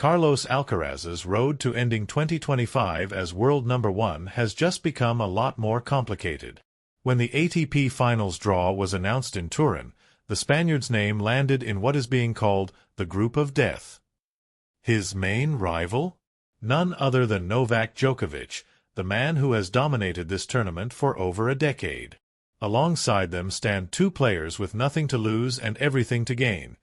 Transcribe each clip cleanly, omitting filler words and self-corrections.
Carlos Alcaraz's road to ending 2025 as world number one has just become a lot more complicated. When the ATP Finals draw was announced in Turin, the Spaniard's name landed in what is being called the Group of Death. His main rival? None other than Novak Djokovic, the man who has dominated this tournament for over a decade. Alongside them stand two players with nothing to lose and everything to gain,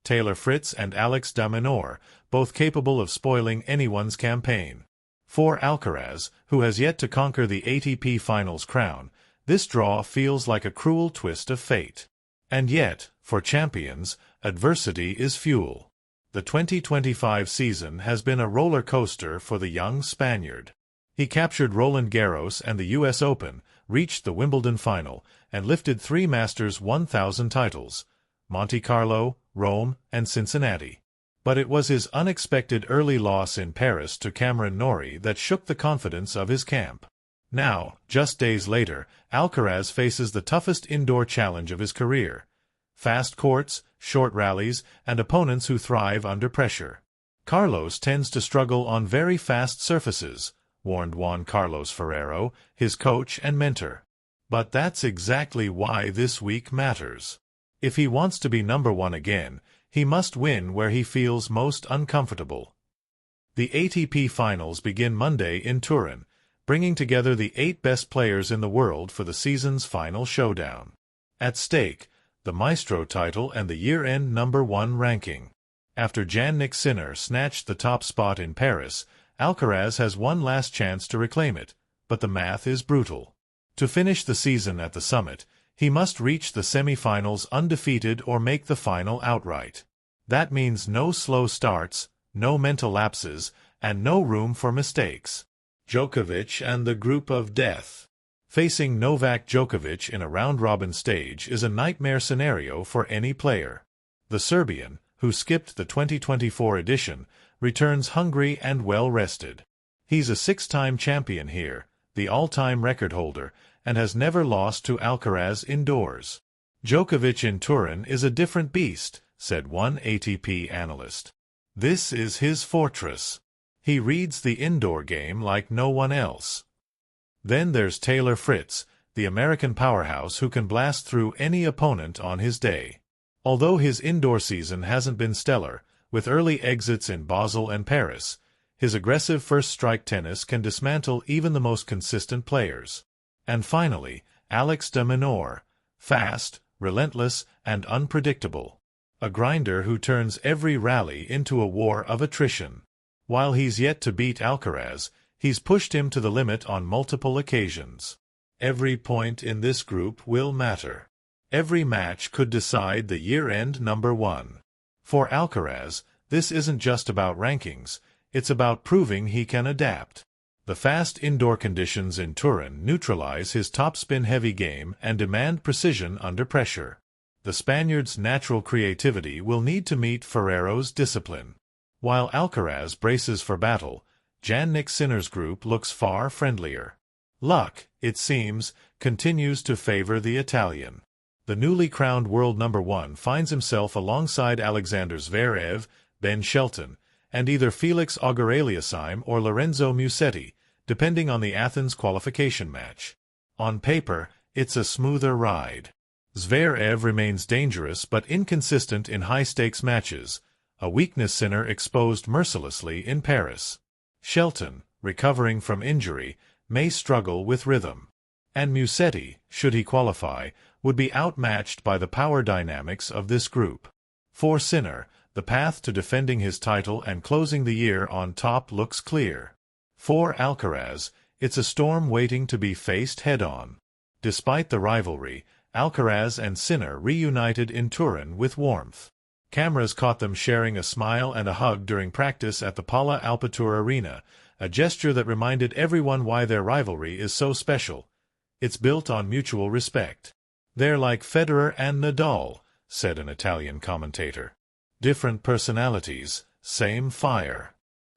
Taylor Fritz and Alex de Minaur, both capable of spoiling anyone's campaign. For Alcaraz, who has yet to conquer the ATP Finals crown, this draw feels like a cruel twist of fate. And yet, for champions, adversity is fuel. The 2025 season has been a roller coaster for the young Spaniard. He captured Roland Garros and the US Open, reached the Wimbledon final, and lifted 3 Masters 1000 titles: Monte Carlo, Rome, and Cincinnati. But it was his unexpected early loss in Paris to Cameron Norrie that shook the confidence of his camp. Now, just days later, Alcaraz faces the toughest indoor challenge of his career: fast courts, short rallies, and opponents who thrive under pressure. Carlos tends to struggle on very fast surfaces, warned Juan Carlos Ferrero, his coach and mentor. But that's exactly why this week matters. If he wants to be number one again, he must win where he feels most uncomfortable. The ATP Finals begin Monday in Turin, bringing together the 8 best players in the world for the season's final showdown. At stake, the Maestro title and the year-end number 1 ranking. After Jannik snatched the top spot in Paris, Alcaraz has one last chance to reclaim it, but the math is brutal. To finish the season at the summit, he must reach the semi-finals undefeated or make the final outright. That means no slow starts, no mental lapses, and no room for mistakes. Djokovic and the Group of Death. Facing Novak Djokovic in a round-robin stage is a nightmare scenario for any player. The Serbian, who skipped the 2024 edition, returns hungry and well-rested. He's a 6-time champion here, the all-time record holder, and has never lost to Alcaraz indoors. Djokovic in Turin is a different beast, said one ATP analyst. This is his fortress. He reads the indoor game like no one else. Then there's Taylor Fritz, the American powerhouse who can blast through any opponent on his day. Although his indoor season hasn't been stellar, with early exits in Basel and Paris, his aggressive first-strike tennis can dismantle even the most consistent players. And finally, Alex de Minaur, fast, relentless, and unpredictable. A grinder who turns every rally into a war of attrition. While he's yet to beat Alcaraz, he's pushed him to the limit on multiple occasions. Every point in this group will matter. Every match could decide the year-end number 1. For Alcaraz, this isn't just about rankings, it's about proving he can adapt. The fast indoor conditions in Turin neutralize his topspin-heavy game and demand precision under pressure. The Spaniard's natural creativity will need to meet Ferrero's discipline. While Alcaraz braces for battle, Jannik Sinner's group looks far friendlier. Luck, it seems, continues to favor the Italian. The newly crowned world number 1 finds himself alongside Alexander Zverev, Ben Shelton, and either Felix Auger-Aliassime or Lorenzo Musetti, depending on the Athens qualification match. On paper, it's a smoother ride. Zverev remains dangerous but inconsistent in high-stakes matches, a weakness Sinner exposed mercilessly in Paris. Shelton, recovering from injury, may struggle with rhythm. And Musetti, should he qualify, would be outmatched by the power dynamics of this group. For Sinner, the path to defending his title and closing the year on top looks clear. For Alcaraz, it's a storm waiting to be faced head-on. Despite the rivalry, Alcaraz and Sinner reunited in Turin with warmth. Cameras caught them sharing a smile and a hug during practice at the Pala Alpitour Arena, a gesture that reminded everyone why their rivalry is so special. It's built on mutual respect. They're like Federer and Nadal, said an Italian commentator. Different personalities, same fire.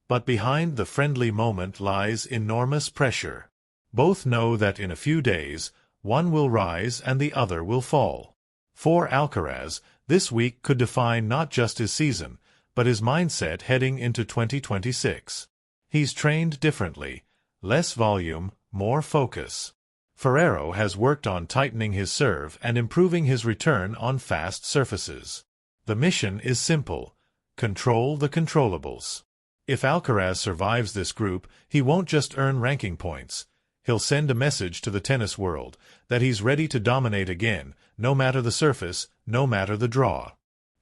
But behind the friendly moment lies enormous pressure. Both know that in a few days, one will rise and the other will fall. For Alcaraz, this week could define not just his season, but his mindset heading into 2026. He's trained differently. Less volume, more focus. Ferrero has worked on tightening his serve and improving his return on fast surfaces. The mission is simple: control the controllables. If Alcaraz survives this group, he won't just earn ranking points. He'll send a message to the tennis world that he's ready to dominate again, no matter the surface, no matter the draw.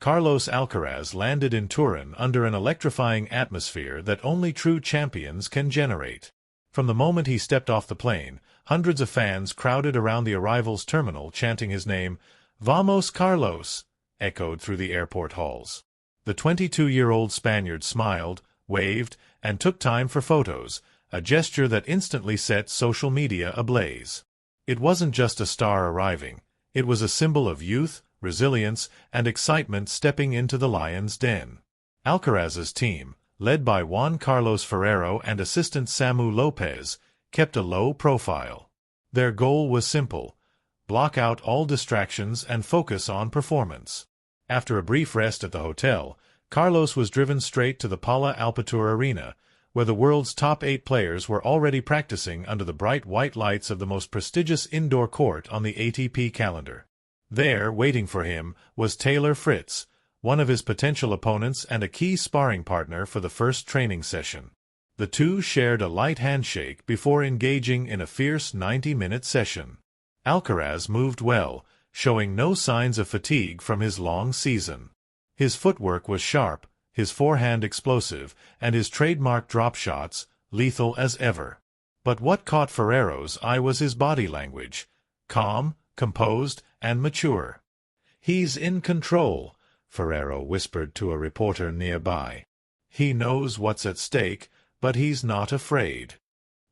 Carlos Alcaraz landed in Turin under an electrifying atmosphere that only true champions can generate. From the moment he stepped off the plane, hundreds of fans crowded around the arrivals terminal chanting his name. "Vamos Carlos!" echoed through the airport halls. The 22-year-old Spaniard smiled, waved, and took time for photos, a gesture that instantly set social media ablaze. It wasn't just a star arriving. It was a symbol of youth, resilience, and excitement stepping into the lion's den. Alcaraz's team, led by Juan Carlos Ferrero and assistant Samu Lopez, kept a low profile. Their goal was simple: block out all distractions and focus on performance. After a brief rest at the hotel, Carlos was driven straight to the Pala Alpitour Arena, where the world's top 8 players were already practicing under the bright white lights of the most prestigious indoor court on the ATP calendar. There, waiting for him, was Taylor Fritz, one of his potential opponents and a key sparring partner for the first training session. The two shared a light handshake before engaging in a fierce 90-minute session. Alcaraz moved well, showing no signs of fatigue from his long season. His footwork was sharp, his forehand explosive, and his trademark drop shots lethal as ever. But what caught Ferrero's eye was his body language: calm, composed, and mature. "He's in control," Ferrero whispered to a reporter nearby. "He knows what's at stake, but he's not afraid."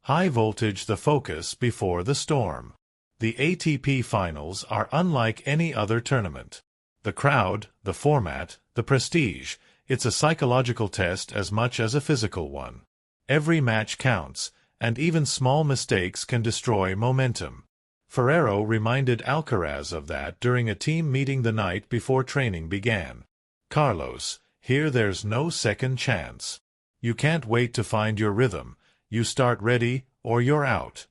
High voltage, the focus before the storm. The ATP Finals are unlike any other tournament. The crowd, the format, the prestige. It's a psychological test as much as a physical one. Every match counts, and even small mistakes can destroy momentum. Ferrero reminded Alcaraz of that during a team meeting the night before training began. "Carlos, here there's no second chance. You can't wait to find your rhythm. You start ready, or you're out."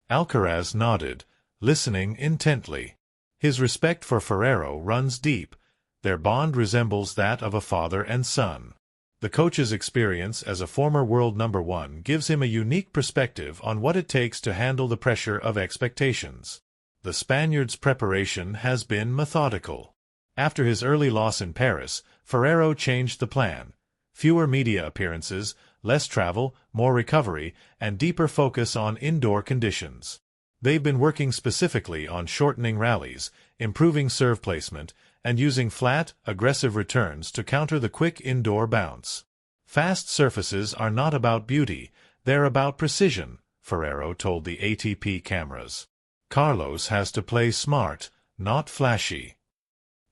Alcaraz nodded, listening intently. His respect for Ferrero runs deep. Their bond resembles that of a father and son. The coach's experience as a former world number 1 gives him a unique perspective on what it takes to handle the pressure of expectations. The Spaniard's preparation has been methodical. After his early loss in Paris, Ferrero changed the plan. Fewer media appearances, less travel, more recovery, and deeper focus on indoor conditions. They've been working specifically on shortening rallies, improving serve placement, and using flat, aggressive returns to counter the quick indoor bounce. "Fast surfaces are not about beauty, they're about precision," Ferrero told the ATP cameras. "Carlos has to play smart, not flashy."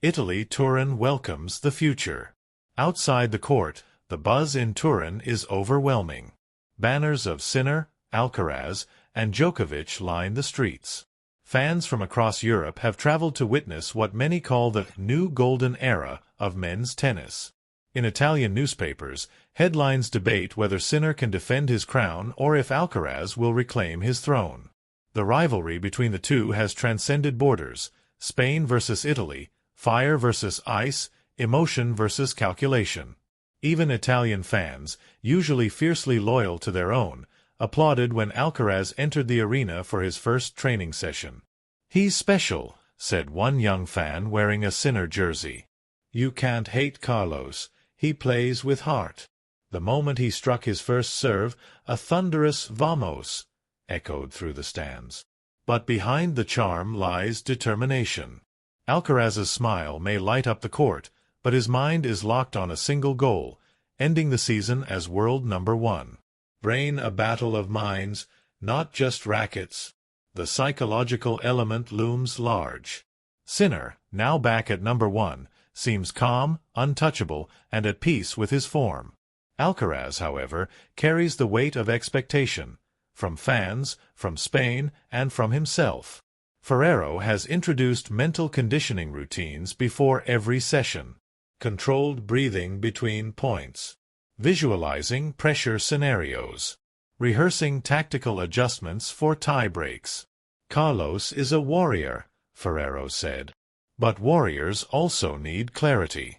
Italy. Turin welcomes the future. Outside the court, the buzz in Turin is overwhelming. Banners of Sinner, Alcaraz, and Djokovic line the streets. Fans from across Europe have traveled to witness what many call the new golden era of men's tennis. In Italian newspapers, headlines debate whether Sinner can defend his crown or if Alcaraz will reclaim his throne. The rivalry between the two has transcended borders: Spain versus Italy, fire versus ice, emotion versus calculation. Even Italian fans, usually fiercely loyal to their own, applauded when Alcaraz entered the arena for his first training session. "He's special," said one young fan wearing a Sinner jersey. "You can't hate Carlos. He plays with heart." The moment he struck his first serve, a thunderous "Vamos" echoed through the stands. But behind the charm lies determination. Alcaraz's smile may light up the court, but his mind is locked on a single goal: ending the season as world number 1. Brain a battle of minds, not just rackets. The psychological element looms large. Sinner, now back at number 1, seems calm, untouchable, and at peace with his form. Alcaraz, however, carries the weight of expectation, from fans, from Spain, and from himself. Ferrero has introduced mental conditioning routines before every session. controlled breathing between points, visualizing pressure scenarios, rehearsing tactical adjustments for tie breaks. Carlos is a warrior, Ferrero said. But warriors also need clarity.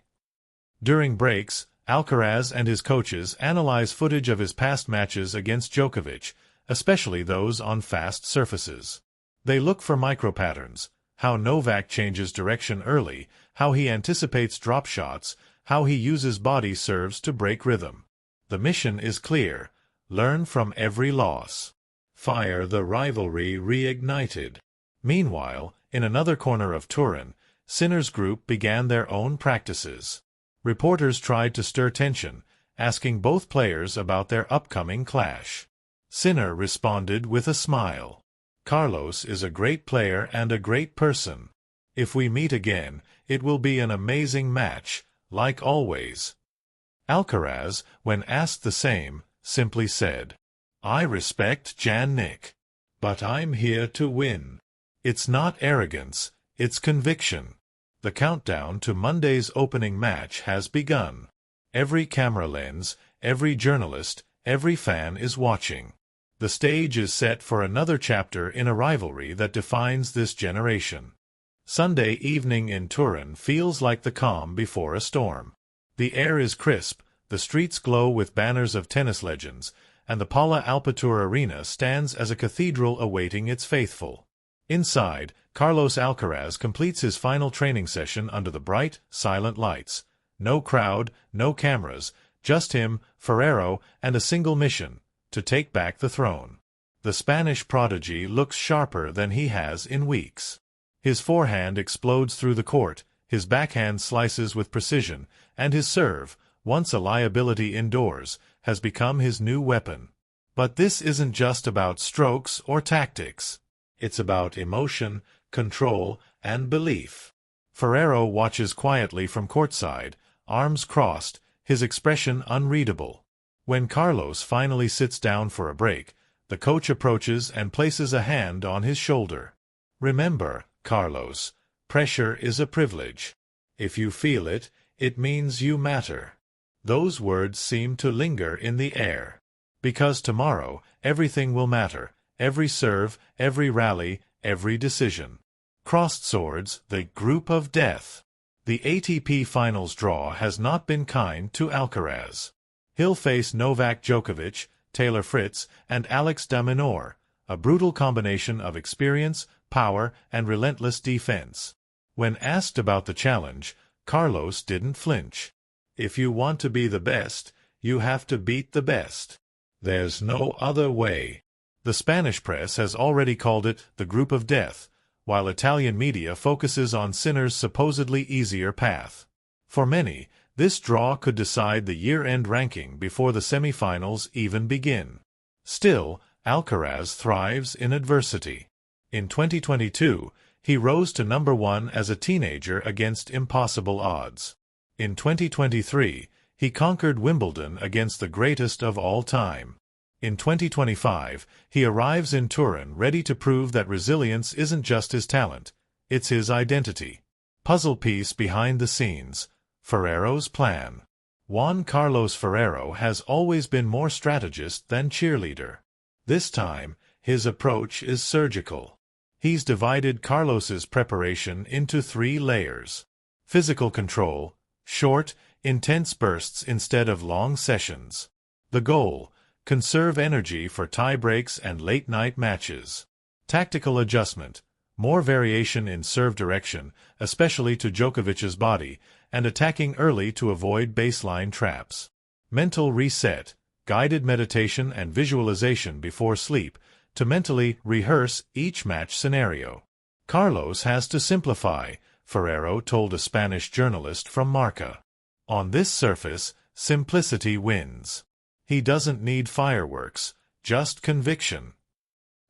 During breaks, Alcaraz and his coaches analyze footage of his past matches against Djokovic, especially those on fast surfaces. They look for micro-patterns, how Novak changes direction early, how he anticipates drop shots, how he uses body serves to break rhythm. The mission is clear: learn from every loss. Fire the rivalry reignited. Meanwhile, in another corner of Turin, Sinner's group began their own practices. Reporters tried to stir tension, asking both players about their upcoming clash. Sinner responded with a smile. Carlos is a great player and a great person. If we meet again, it will be an amazing match, like always. Alcaraz, when asked the same, simply said, "I respect Jannik, but I'm here to win." It's not arrogance, it's conviction. The countdown to Monday's opening match has begun. Every camera lens, every journalist, every fan is watching. The stage is set for another chapter in a rivalry that defines this generation. Sunday evening in Turin feels like the calm before a storm. The air is crisp, the streets glow with banners of tennis legends, and the Pala Alpitour Arena stands as a cathedral awaiting its faithful. Inside, Carlos Alcaraz completes his final training session under the bright, silent lights. No crowd, no cameras, just him, Ferrero, and a single mission: to take back the throne. The Spanish prodigy looks sharper than he has in weeks. His forehand explodes through the court, his backhand slices with precision, and his serve, once a liability indoors, has become his new weapon. But this isn't just about strokes or tactics. It's about emotion, control, and belief. Ferrero watches quietly from courtside, arms crossed, his expression unreadable. When Carlos finally sits down for a break, the coach approaches and places a hand on his shoulder. "Remember, Carlos, pressure is a privilege. If you feel it, it means you matter." Those words seem to linger in the air. Because tomorrow, everything will matter: every serve, every rally, every decision. Crossed swords, the group of death. The ATP Finals draw has not been kind to Alcaraz. He'll face Novak Djokovic, Taylor Fritz, and Alex de Minaur, a brutal combination of experience, power, and relentless defense. When asked about the challenge, Carlos didn't flinch. "If you want to be the best, you have to beat the best. There's no other way." The Spanish press has already called it the group of death, while Italian media focuses on Sinner's supposedly easier path. For many, this draw could decide the year-end ranking before the semi-finals even begin. Still, Alcaraz thrives in adversity. In 2022, he rose to number 1 as a teenager against impossible odds. In 2023, he conquered Wimbledon against the greatest of all time. In 2025, he arrives in Turin ready to prove that resilience isn't just his talent, it's his identity. Puzzle piece behind the scenes: Ferrero's plan. Juan Carlos Ferrero has always been more strategist than cheerleader. This time, his approach is surgical. He's divided Carlos's preparation into 3 layers. Physical control: short, intense bursts instead of long sessions. The goal: conserve energy for tie-breaks and late-night matches. Tactical adjustment: more variation in serve direction, especially to Djokovic's body, and attacking early to avoid baseline traps. Mental reset: guided meditation and visualization before sleep, to mentally rehearse each match scenario. Carlos has to simplify, Ferrero told a Spanish journalist from Marca. On this surface, simplicity wins. He doesn't need fireworks, just conviction.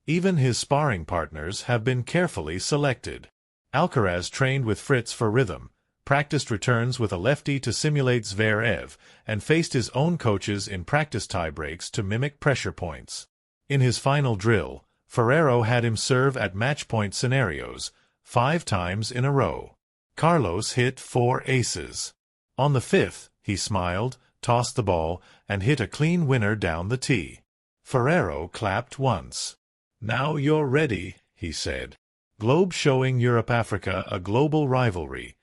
Even his sparring partners have been carefully selected. Alcaraz trained with Fritz for rhythm, practiced returns with a lefty to simulate Zverev, and faced his own coaches in practice tie-breaks to mimic pressure points. In his final drill, Ferrero had him serve at match-point scenarios, 5 times in a row. Carlos hit 4 aces. On the fifth, he smiled, tossed the ball, and hit a clean winner down the tee. Ferrero clapped once. "Now you're ready," he said. Globe showing Europe-Africa a global rivalry.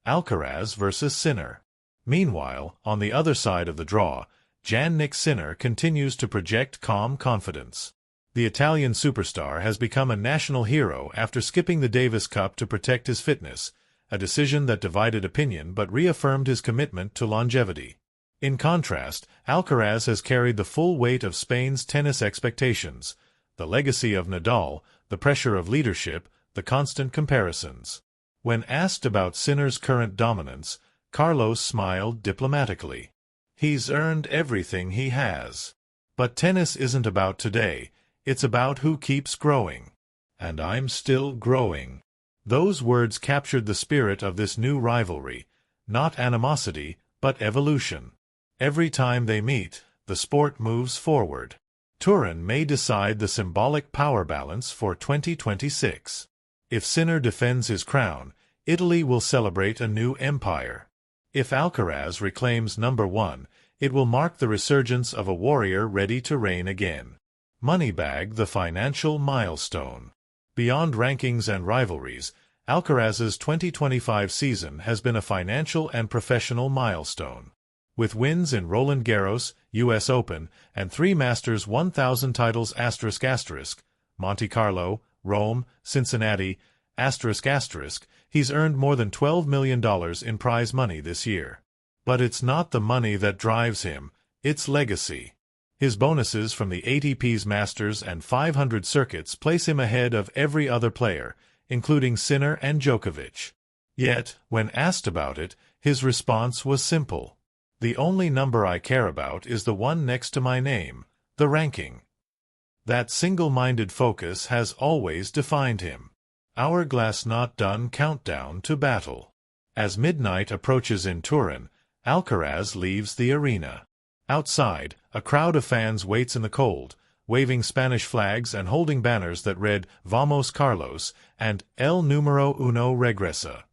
Alcaraz versus Sinner. Meanwhile, on the other side of the draw, Jannik Sinner continues to project calm confidence. The Italian superstar has become a national hero after skipping the Davis Cup to protect his fitness, a decision that divided opinion but reaffirmed his commitment to longevity. In contrast, Alcaraz has carried the full weight of Spain's tennis expectations, the legacy of Nadal, the pressure of leadership, the constant comparisons. When asked about Sinner's current dominance, Carlos smiled diplomatically. "He's earned everything he has. But tennis isn't about today, it's about who keeps growing. And I'm still growing." Those words captured the spirit of this new rivalry, not animosity, but evolution. Every time they meet, the sport moves forward. Turin may decide the symbolic power balance for 2026. If Sinner defends his crown, Italy will celebrate a new empire. If Alcaraz reclaims number one, it will mark the resurgence of a warrior ready to reign again. Moneybag, the financial milestone. Beyond rankings and rivalries, Alcaraz's 2025 season has been a financial and professional milestone. With wins in Roland Garros, U.S. Open, and 3 Masters 1000 titles **, Monte Carlo, Rome, Cincinnati, **, he's earned more than $12 million in prize money this year. But it's not the money that drives him, it's legacy. His bonuses from the ATP's Masters and 500 circuits place him ahead of every other player, including Sinner and Djokovic. Yet, when asked about it, his response was simple. "The only number I care about is the one next to my name, the ranking." That single-minded focus has always defined him. Hourglass not done countdown to battle. As midnight approaches in Turin, Alcaraz leaves the arena. Outside, a crowd of fans waits in the cold, waving Spanish flags and holding banners that read "Vamos Carlos" and "El número uno regresa."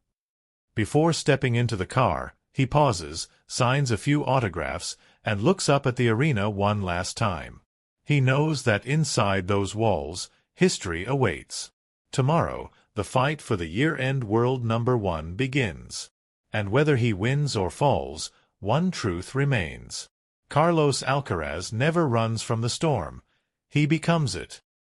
Before stepping into the car, he pauses, signs a few autographs, and looks up at the arena one last time. He knows that inside those walls, history awaits. Tomorrow, the fight for the year-end world number one begins. And whether he wins or falls, one truth remains. Carlos Alcaraz never runs from the storm. He becomes it.